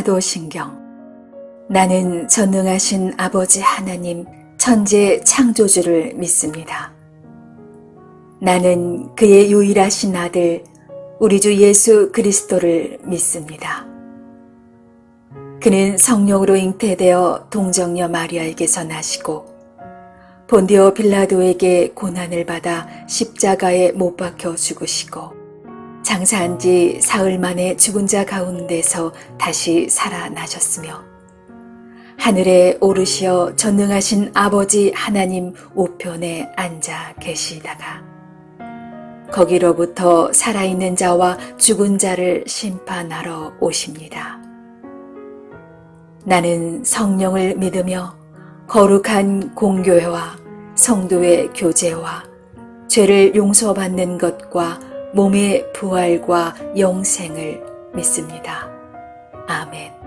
사도신경. 나는 전능하신 아버지 하나님 천재 창조주를 믿습니다. 나는 그의 유일하신 아들 우리 주 예수 그리스도를 믿습니다. 그는 성령으로 잉태되어 동정녀 마리아에게서 나시고 본디오 빌라도에게 고난을 받아 십자가에 못 박혀 죽으시고 장사한 지 사흘 만에 죽은 자 가운데서 다시 살아나셨으며 하늘에 오르시어 전능하신 아버지 하나님 우편에 앉아 계시다가 거기로부터 살아있는 자와 죽은 자를 심판하러 오십니다. 나는 성령을 믿으며 거룩한 공교회와 성도의 교제와 죄를 용서받는 것과 몸의 부활과 영생을 믿습니다. 아멘.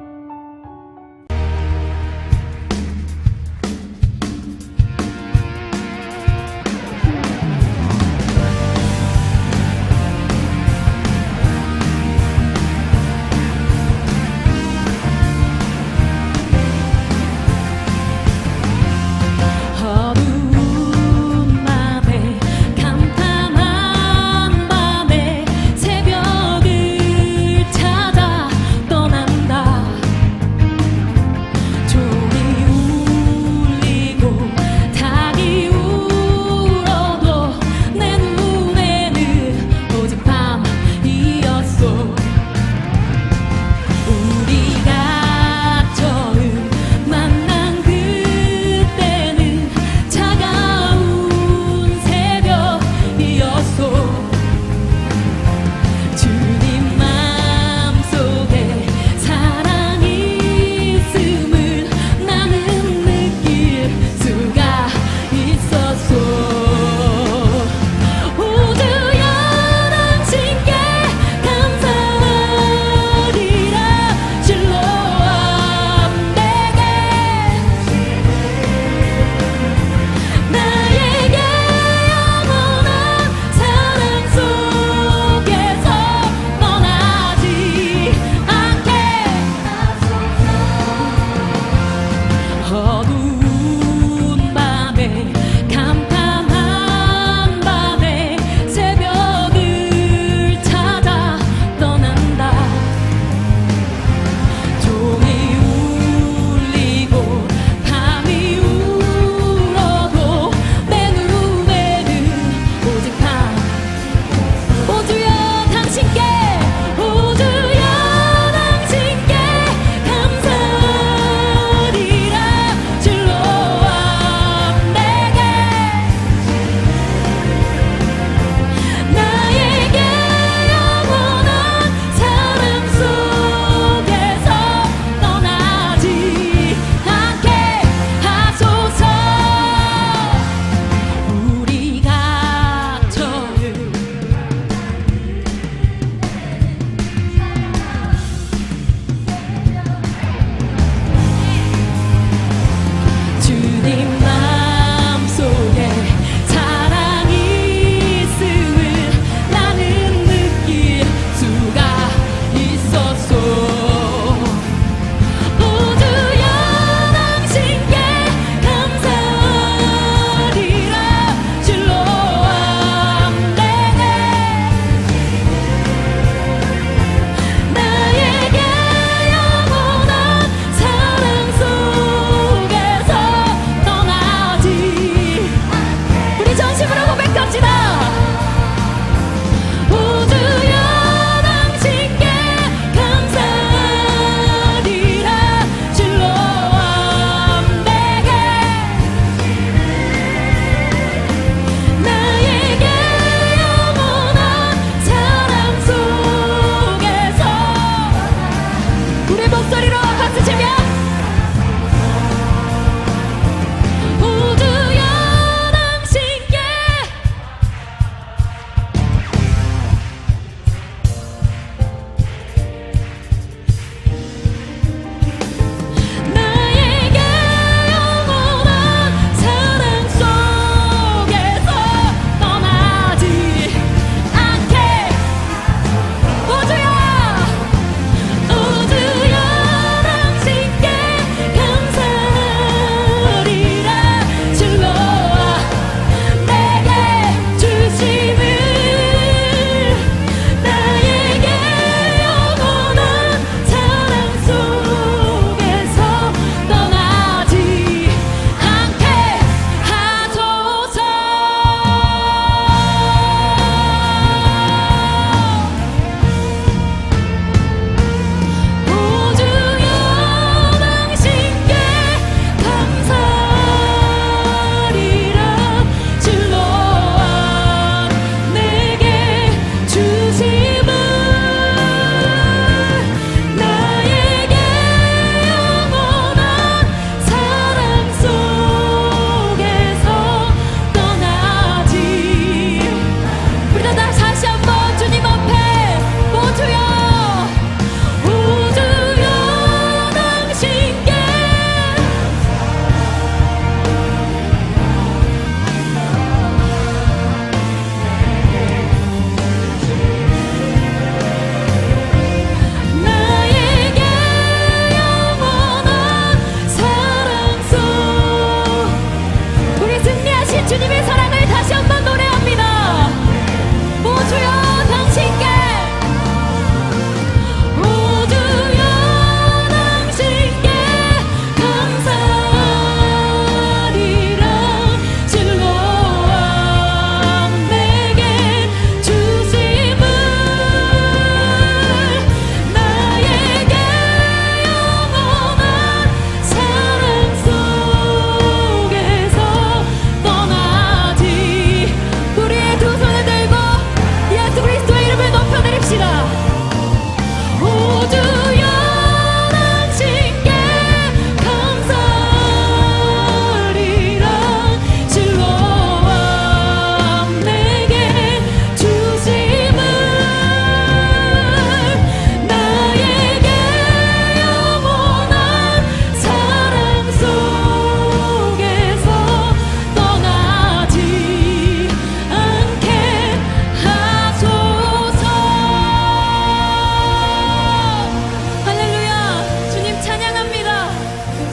주여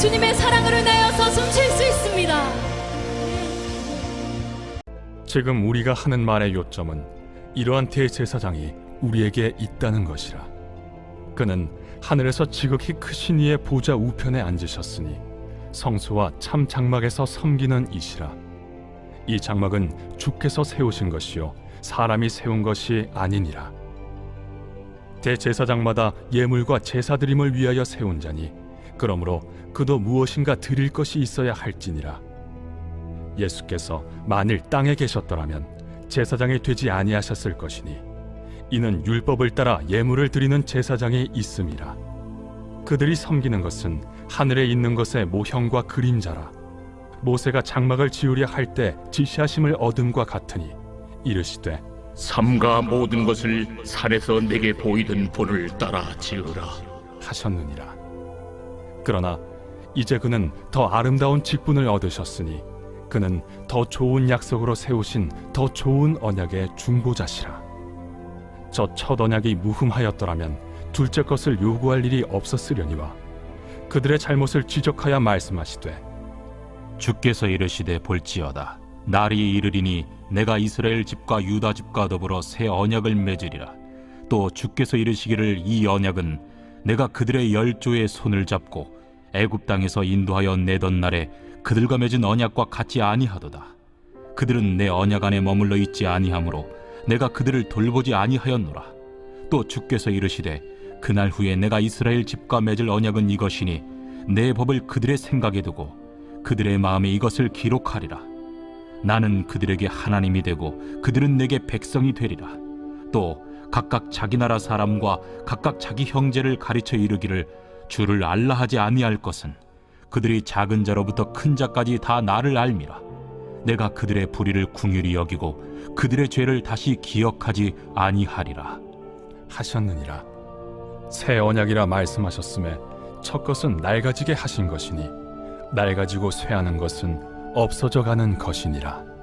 주님의 사랑을 인하여서 숨쉴 수 있습니다. 지금 우리가 하는 말의 요점은 이러한 대제사장이 우리에게 있다는 것이라. 그는 하늘에서 지극히 크신 이의 보좌 우편에 앉으셨으니 성소와 참 장막에서 섬기는 이시라. 이 장막은 주께서 세우신 것이요 사람이 세운 것이 아니니라. 대제사장마다 예물과 제사드림을 위하여 세운 자니 그러므로 그도 무엇인가 드릴 것이 있어야 할지니라. 예수께서 만일 땅에 계셨더라면 제사장이 되지 아니하셨을 것이니 이는 율법을 따라 예물을 드리는 제사장이 있음이라. 그들이 섬기는 것은 하늘에 있는 것의 모형과 그림자라. 모세가 장막을 지으려 할 때 지시하심을 얻음과 같으니 이르시되 삼가 모든 것을 산에서 내게 보이던 본을 따라 지으라 하셨느니라. 그러나 이제 그는 더 아름다운 직분을 얻으셨으니 그는 더 좋은 약속으로 세우신 더 좋은 언약의 중보자시라. 저 첫 언약이 무흠하였더라면 둘째 것을 요구할 일이 없었으려니와 그들의 잘못을 지적하여 말씀하시되 주께서 이르시되 볼지어다 날이 이르리니 내가 이스라엘 집과 유다 집과 더불어 새 언약을 맺으리라. 또 주께서 이르시기를 이 언약은 내가 그들의 열조의 손을 잡고 애굽 땅에서 인도하여 내던 날에 그들과 맺은 언약과 같지 아니하도다. 그들은 내 언약 안에 머물러 있지 아니하므로 내가 그들을 돌보지 아니하였노라. 또 주께서 이르시되 그날 후에 내가 이스라엘 집과 맺을 언약은 이것이니 내 법을 그들의 생각에 두고 그들의 마음에 이것을 기록하리라. 나는 그들에게 하나님이 되고 그들은 내게 백성이 되리라. 또 각각 자기 나라 사람과 각각 자기 형제를 가르쳐 이르기를 주를 알라 하지 아니할 것은 그들이 작은 자로부터 큰 자까지 다 나를 알미라. 내가 그들의 불의를 궁휼히 여기고 그들의 죄를 다시 기억하지 아니하리라 하셨느니라. 새 언약이라 말씀하셨음에 첫 것은 낡아지게 하신 것이니 낡아지고 쇠하는 것은 없어져 가는 것이니라.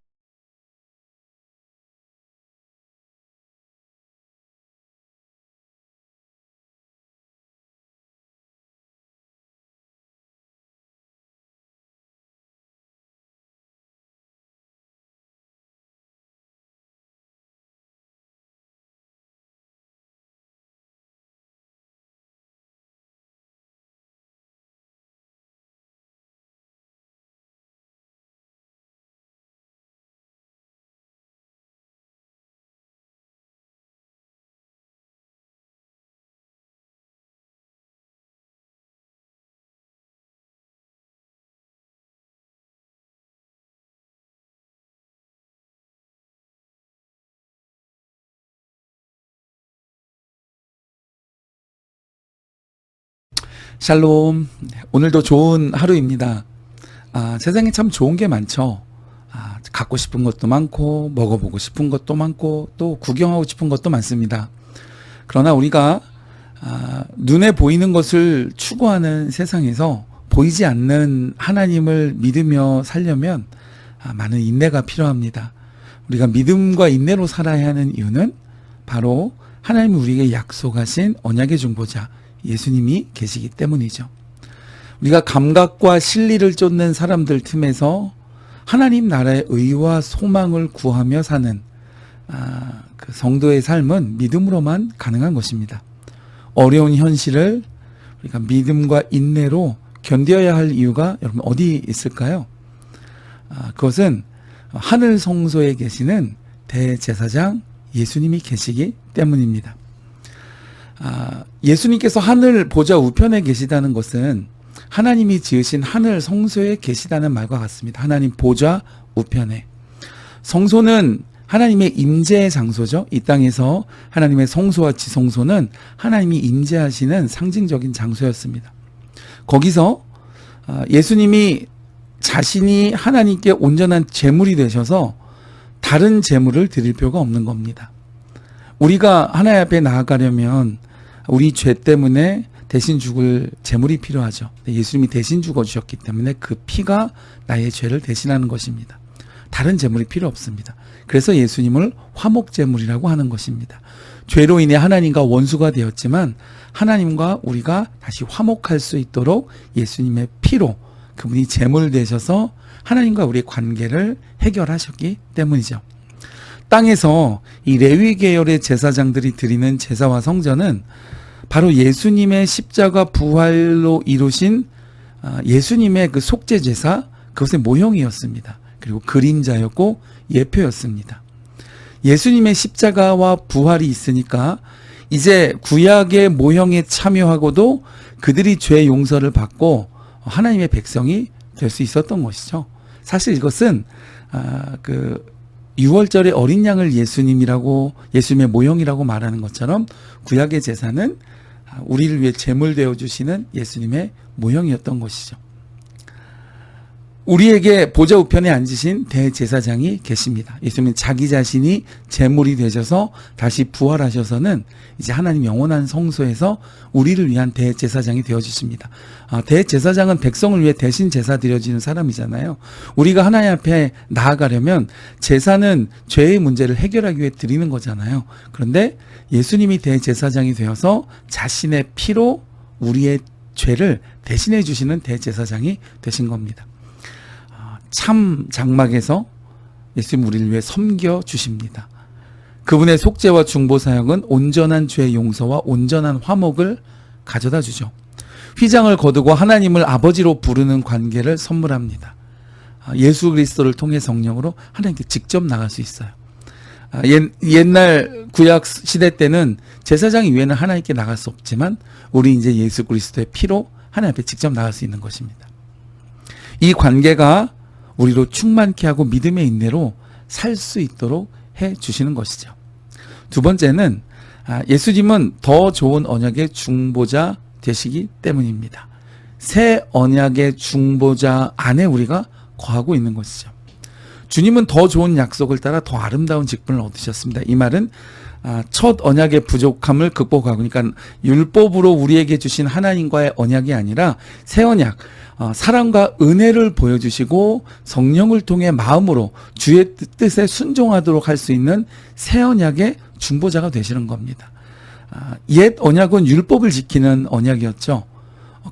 샬롬. 오늘도 좋은 하루입니다. 세상에 참 좋은 게 많죠. 갖고 싶은 것도 많고 먹어보고 싶은 것도 많고 또 구경하고 싶은 것도 많습니다. 그러나 우리가 눈에 보이는 것을 추구하는 세상에서 보이지 않는 하나님을 믿으며 살려면 많은 인내가 필요합니다. 우리가 믿음과 인내로 살아야 하는 이유는 바로 하나님이 우리에게 약속하신 언약의 중보자 예수님이 계시기 때문이죠. 우리가 감각과 실리를 쫓는 사람들 틈에서 하나님 나라의 의와 소망을 구하며 사는 그 성도의 삶은 믿음으로만 가능한 것입니다. 어려운 현실을 우리가 믿음과 인내로 견뎌야 할 이유가 여러분 어디 있을까요? 그것은 하늘 성소에 계시는 대제사장 예수님이 계시기 때문입니다. 예수님께서 하늘 보좌 우편에 계시다는 것은 하나님이 지으신 하늘 성소에 계시다는 말과 같습니다. 하나님 보좌 우편에. 성소는 하나님의 임재의 장소죠. 이 땅에서 하나님의 성소와 지성소는 하나님이 임재하시는 상징적인 장소였습니다. 거기서 예수님이 자신이 하나님께 온전한 제물이 되셔서 다른 제물을 드릴 필요가 없는 겁니다. 우리가 하나님 앞에 나아가려면 우리 죄 때문에 대신 죽을 제물이 필요하죠. 예수님이 대신 죽어주셨기 때문에 그 피가 나의 죄를 대신하는 것입니다. 다른 제물이 필요 없습니다. 그래서 예수님을 화목제물이라고 하는 것입니다. 죄로 인해 하나님과 원수가 되었지만 하나님과 우리가 다시 화목할 수 있도록 예수님의 피로 그분이 제물 되셔서 하나님과 우리의 관계를 해결하셨기 때문이죠. 땅에서 이 레위 계열의 제사장들이 드리는 제사와 성전은 바로 예수님의 십자가 부활로 이루신 예수님의 그 속죄 제사, 그것의 모형이었습니다. 그리고 그림자였고 예표였습니다. 예수님의 십자가와 부활이 있으니까 이제 구약의 모형에 참여하고도 그들이 죄 용서를 받고 하나님의 백성이 될 수 있었던 것이죠. 사실 이것은 그 6월절의 어린 양을 예수님의 모형이라고 말하는 것처럼 구약의 제사는 우리를 위해 제물 되어 주시는 예수님의 모형이었던 것이죠. 우리에게 보좌 우편에 앉으신 대제사장이 계십니다. 예수님은 자기 자신이 제물이 되셔서 다시 부활하셔서는 이제 하나님 영원한 성소에서 우리를 위한 대제사장이 되어주십니다. 대제사장은 백성을 위해 대신 제사 드려지는 사람이잖아요. 우리가 하나님 앞에 나아가려면 제사는 죄의 문제를 해결하기 위해 드리는 거잖아요. 그런데 예수님이 대제사장이 되어서 자신의 피로 우리의 죄를 대신해 주시는 대제사장이 되신 겁니다. 참 장막에서 예수님 우리를 위해 섬겨 주십니다. 그분의 속죄와 중보 사역은 온전한 죄 용서와 온전한 화목을 가져다 주죠. 휘장을 거두고 하나님을 아버지로 부르는 관계를 선물합니다. 예수 그리스도를 통해 성령으로 하나님께 직접 나갈 수 있어요. 옛날 구약 시대 때는 제사장 이외에는 하나님께 나갈 수 없지만 우리 이제 예수 그리스도의 피로 하나님 앞에 직접 나갈 수 있는 것입니다. 이 관계가 우리로 충만케 하고 믿음의 인내로 살 수 있도록 해 주시는 것이죠. 두 번째는 예수님은 더 좋은 언약의 중보자 되시기 때문입니다. 새 언약의 중보자 안에 우리가 거하고 있는 것이죠. 주님은 더 좋은 약속을 따라 더 아름다운 직분을 얻으셨습니다. 이 말은 첫 언약의 부족함을 극복하고, 그러니까 율법으로 우리에게 주신 하나님과의 언약이 아니라 새 언약, 사랑과 은혜를 보여주시고 성령을 통해 마음으로 주의 뜻에 순종하도록 할 수 있는 새 언약의 중보자가 되시는 겁니다. 옛 언약은 율법을 지키는 언약이었죠.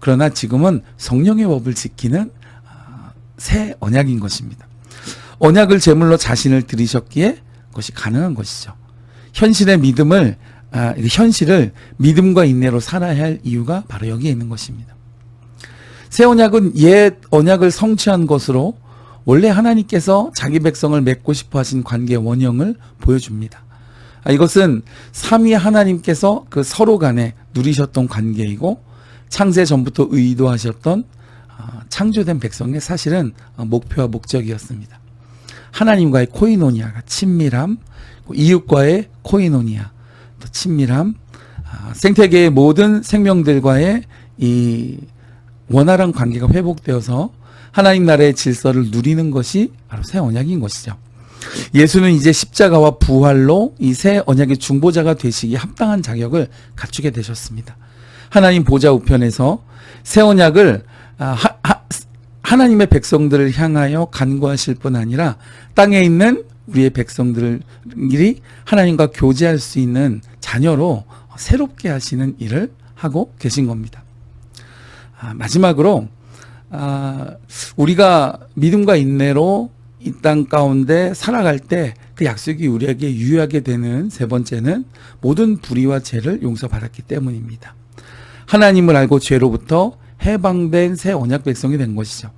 그러나 지금은 성령의 법을 지키는 새 언약인 것입니다. 언약을 제물로 자신을 드리셨기에 그것이 가능한 것이죠. 현실의 현실을 믿음과 인내로 살아야 할 이유가 바로 여기에 있는 것입니다. 새 언약은 옛 언약을 성취한 것으로 원래 하나님께서 자기 백성을 맺고 싶어 하신 관계의 원형을 보여줍니다. 이것은 삼위 하나님께서 그 서로 간에 누리셨던 관계이고 창세 전부터 의도하셨던 창조된 백성의 사실은 목표와 목적이었습니다. 하나님과의 코이노니아가 친밀함, 이웃과의 코이노니아, 또 친밀함, 생태계의 모든 생명들과의 이 원활한 관계가 회복되어서 하나님 나라의 질서를 누리는 것이 바로 새 언약인 것이죠. 예수는 이제 십자가와 부활로 이 새 언약의 중보자가 되시기에 합당한 자격을 갖추게 되셨습니다. 하나님 보좌 우편에서 새 언약을 하나님의 백성들을 향하여 간구하실 뿐 아니라 땅에 있는 우리의 백성들이 하나님과 교제할 수 있는 자녀로 새롭게 하시는 일을 하고 계신 겁니다. 마지막으로 우리가 믿음과 인내로 이 땅 가운데 살아갈 때 그 약속이 우리에게 유효하게 되는 세 번째는 모든 불의와 죄를 용서받았기 때문입니다. 하나님을 알고 죄로부터 해방된 새 언약 백성이 된 것이죠.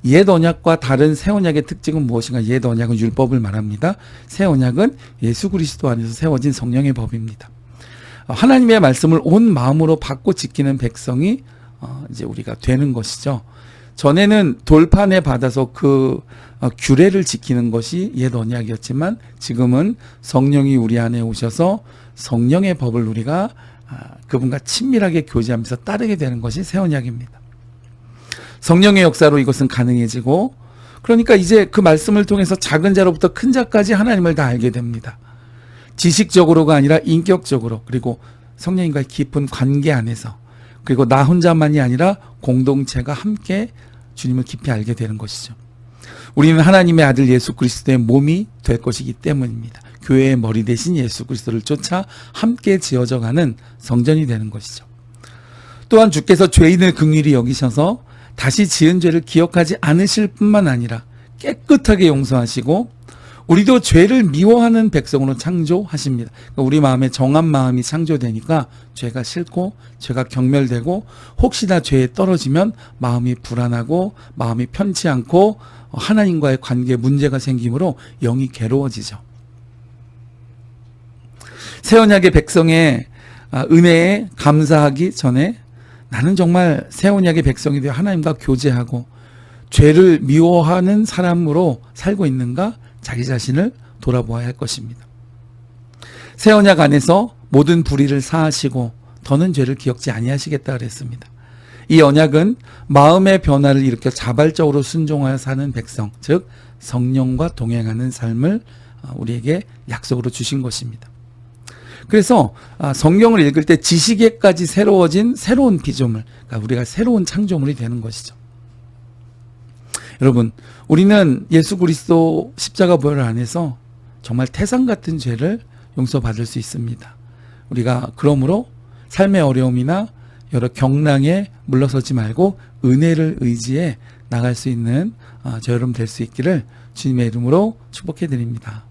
옛 언약과 다른 새 언약의 특징은 무엇인가? 옛 언약은 율법을 말합니다. 새 언약은 예수 그리스도 안에서 세워진 성령의 법입니다. 하나님의 말씀을 온 마음으로 받고 지키는 백성이 이제 우리가 되는 것이죠. 전에는 돌판에 받아서 그 규례를 지키는 것이 옛 언약이었지만 지금은 성령이 우리 안에 오셔서 성령의 법을 우리가 그분과 친밀하게 교제하면서 따르게 되는 것이 새 언약입니다. 성령의 역사로 이것은 가능해지고, 그러니까 이제 그 말씀을 통해서 작은 자로부터 큰 자까지 하나님을 다 알게 됩니다. 지식적으로가 아니라 인격적으로, 그리고 성령님과의 깊은 관계 안에서, 그리고 나 혼자만이 아니라 공동체가 함께 주님을 깊이 알게 되는 것이죠. 우리는 하나님의 아들 예수 그리스도의 몸이 될 것이기 때문입니다. 교회의 머리 대신 예수 그리스도를 쫓아 함께 지어져 가는 성전이 되는 것이죠. 또한 주께서 죄인을 긍휼히 여기셔서 다시 지은 죄를 기억하지 않으실 뿐만 아니라 깨끗하게 용서하시고 우리도 죄를 미워하는 백성으로 창조하십니다. 그러니까 우리 마음에 정한 마음이 창조되니까 죄가 싫고 죄가 경멸되고 혹시나 죄에 떨어지면 마음이 불안하고 마음이 편치 않고 하나님과의 관계에 문제가 생기므로 영이 괴로워지죠. 새 언약의 백성의 은혜에 감사하기 전에 나는 정말 새 언약의 백성이 되어 하나님과 교제하고 죄를 미워하는 사람으로 살고 있는가? 자기 자신을 돌아보아야 할 것입니다. 새 언약 안에서 모든 불의를 사하시고 더는 죄를 기억지 아니하시겠다 그랬습니다. 이 언약은 마음의 변화를 일으켜 자발적으로 순종하여 사는 백성, 즉 성령과 동행하는 삶을 우리에게 약속으로 주신 것입니다. 그래서 성경을 읽을 때 지식에까지 새로워진 새로운 피조물, 그러니까 우리가 새로운 창조물이 되는 것이죠. 여러분, 우리는 예수 그리스도 십자가 보혈 안에서 정말 태산 같은 죄를 용서받을 수 있습니다. 우리가 그러므로 삶의 어려움이나 여러 경랑에 물러서지 말고 은혜를 의지해 나갈 수 있는 저 여러분 될 수 있기를 주님의 이름으로 축복해 드립니다.